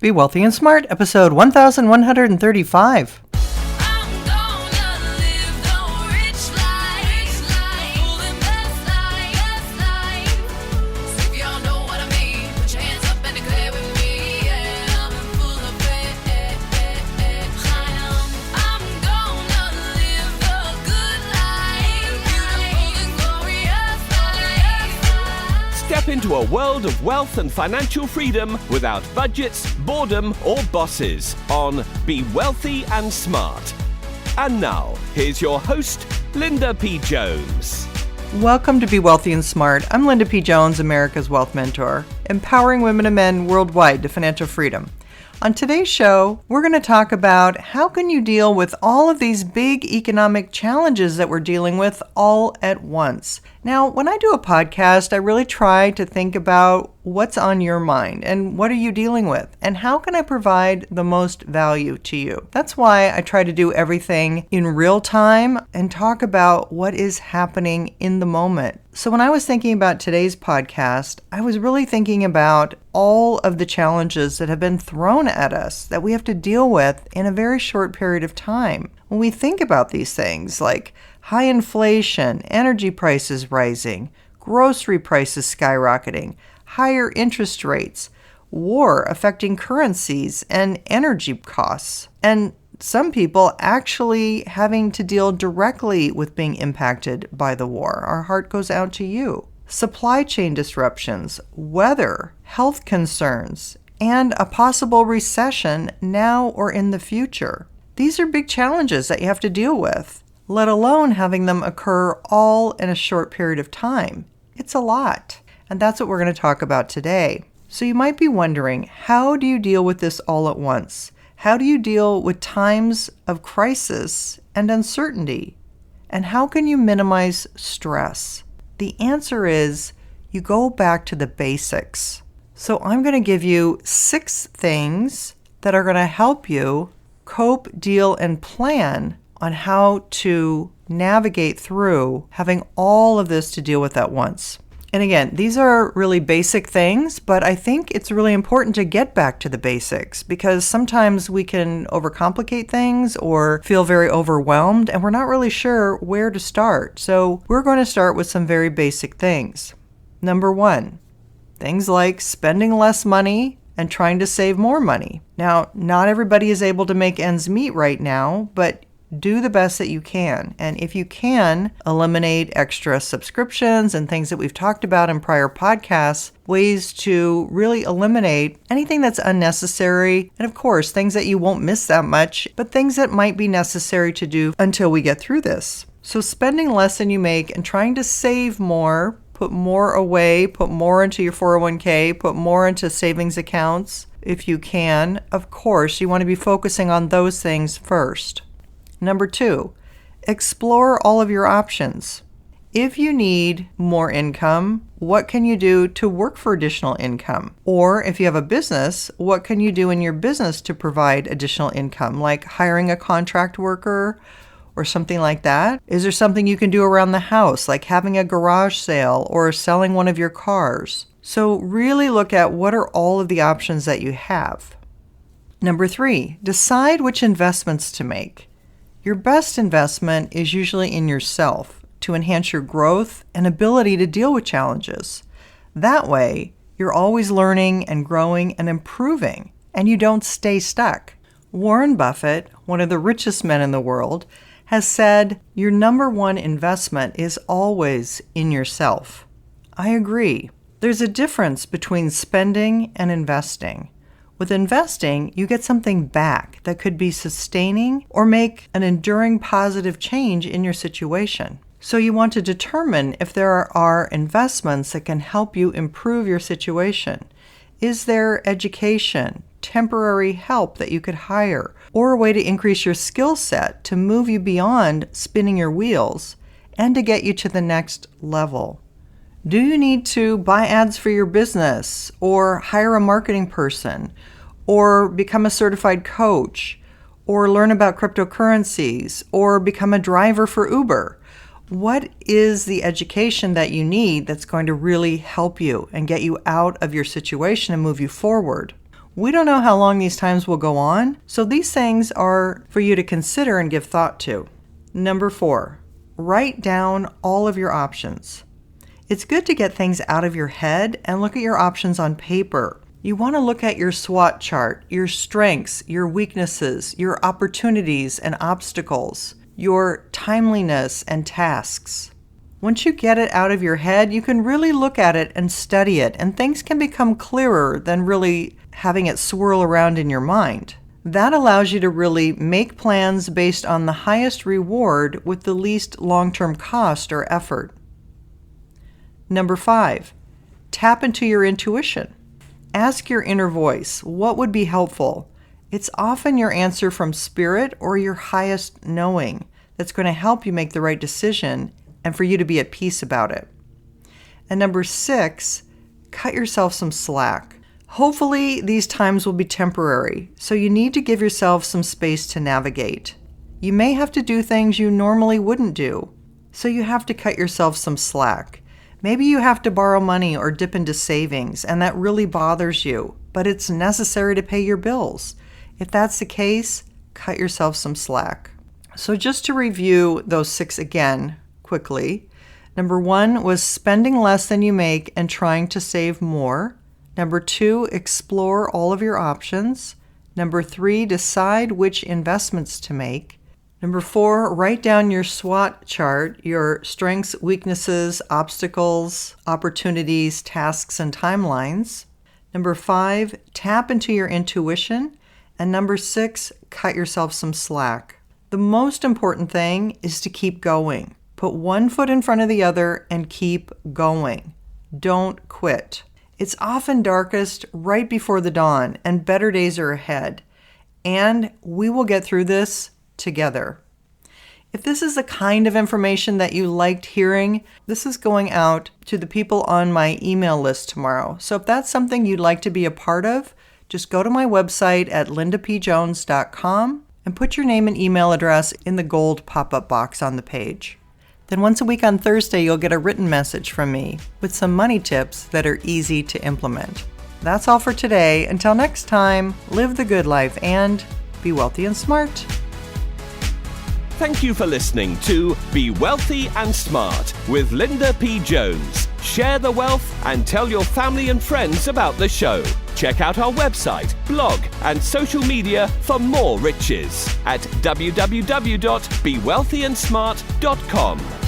Be Wealthy and Smart, episode 1135. Step into a world of wealth and financial freedom without budgets, boredom, or bosses on Be Wealthy and Smart. And now, here's your host, Linda P. Jones. Welcome to Be Wealthy and Smart. I'm Linda P. Jones, America's Wealth Mentor, empowering women and men worldwide to financial freedom. On today's show, we're going to talk about how can you deal with all of these big economic challenges that we're dealing with all at once. Now, when I do a podcast, I really try to think about what's on your mind and what are you dealing with and how can I provide the most value to you. That's why I try to do everything in real time and talk about what is happening in the moment. So when I was thinking about today's podcast, I was really thinking about all of the challenges that have been thrown at us that we have to deal with in a very short period of time. When we think about these things like high inflation, energy prices rising, grocery prices skyrocketing, higher interest rates, war affecting currencies and energy costs, and some people actually having to deal directly with being impacted by the war. Our heart goes out to you. Supply chain disruptions, weather, health concerns, and a possible recession now or in the future. These are big challenges that you have to deal with, let alone having them occur all in a short period of time. It's a lot, and that's what we're going to talk about today. So you might be wondering, how do you deal with this all at once? How do you deal with times of crisis and uncertainty? And how can you minimize stress? The answer is you go back to the basics. So I'm going to give you 6 things that are going to help you cope, deal, and plan on how to navigate through having all of this to deal with at once. And again, these are really basic things, but I think it's really important to get back to the basics because sometimes we can overcomplicate things or feel very overwhelmed and we're not really sure where to start. So we're going to start with some very basic things. Number 1, things like spending less money and trying to save more money. Now, not everybody is able to make ends meet right now, but do the best that you can. And if you can, eliminate extra subscriptions and things that we've talked about in prior podcasts, ways to really eliminate anything that's unnecessary. And of course, things that you won't miss that much, but things that might be necessary to do until we get through this. So spending less than you make and trying to save more, put more away, put more into your 401k, put more into savings accounts if you can. Of course, you want to be focusing on those things first. Number 2, explore all of your options. If you need more income, what can you do to work for additional income? Or if you have a business, what can you do in your business to provide additional income, like hiring a contract worker or something like that? Is there something you can do around the house, like having a garage sale or selling one of your cars? So really look at what are all of the options that you have. Number 3, decide which investments to make. Your best investment is usually in yourself to enhance your growth and ability to deal with challenges. That way, you're always learning and growing and improving, and you don't stay stuck. Warren Buffett, one of the richest men in the world, has said, your number 1 investment is always in yourself. I agree. There's a difference between spending and investing. With investing, you get something back that could be sustaining or make an enduring positive change in your situation. So you want to determine if there are investments that can help you improve your situation. Is there education, temporary help that you could hire, or a way to increase your skill set to move you beyond spinning your wheels and to get you to the next level? Do you need to buy ads for your business or hire a marketing person or become a certified coach or learn about cryptocurrencies or become a driver for Uber? What is the education that you need that's going to really help you and get you out of your situation and move you forward? We don't know how long these times will go on, so these things are for you to consider and give thought to. Number 4, write down all of your options. It's good to get things out of your head and look at your options on paper. You want to look at your SWOT chart, your strengths, your weaknesses, your opportunities and obstacles, your timeliness and tasks. Once you get it out of your head, you can really look at it and study it, and things can become clearer than really having it swirl around in your mind. That allows you to really make plans based on the highest reward with the least long-term cost or effort. Number 5, tap into your intuition. Ask your inner voice, what would be helpful? It's often your answer from spirit or your highest knowing that's going to help you make the right decision and for you to be at peace about it. And number 6, cut yourself some slack. Hopefully these times will be temporary, so you need to give yourself some space to navigate. You may have to do things you normally wouldn't do, so you have to cut yourself some slack. Maybe you have to borrow money or dip into savings, and that really bothers you, but it's necessary to pay your bills. If that's the case, cut yourself some slack. So just to review those 6 again quickly. Number 1 was spending less than you make and trying to save more. Number 2, explore all of your options. Number 3, decide which investments to make. Number 4, write down your SWOT chart, your strengths, weaknesses, obstacles, opportunities, tasks, and timelines. Number 5, tap into your intuition. And number 6, cut yourself some slack. The most important thing is to keep going. Put one foot in front of the other and keep going. Don't quit. It's often darkest right before the dawn, and better days are ahead. And we will get through this together. If this is the kind of information that you liked hearing, this is going out to the people on my email list tomorrow. So if that's something you'd like to be a part of, just go to my website at lindapjones.com and put your name and email address in the gold pop-up box on the page. Then once a week on Thursday, you'll get a written message from me with some money tips that are easy to implement. That's all for today. Until next time, live the good life and be wealthy and smart. Thank you for listening to Be Wealthy and Smart with Linda P. Jones. Share the wealth and tell your family and friends about the show. Check out our website, blog, and social media for more riches at www.bewealthyandsmart.com.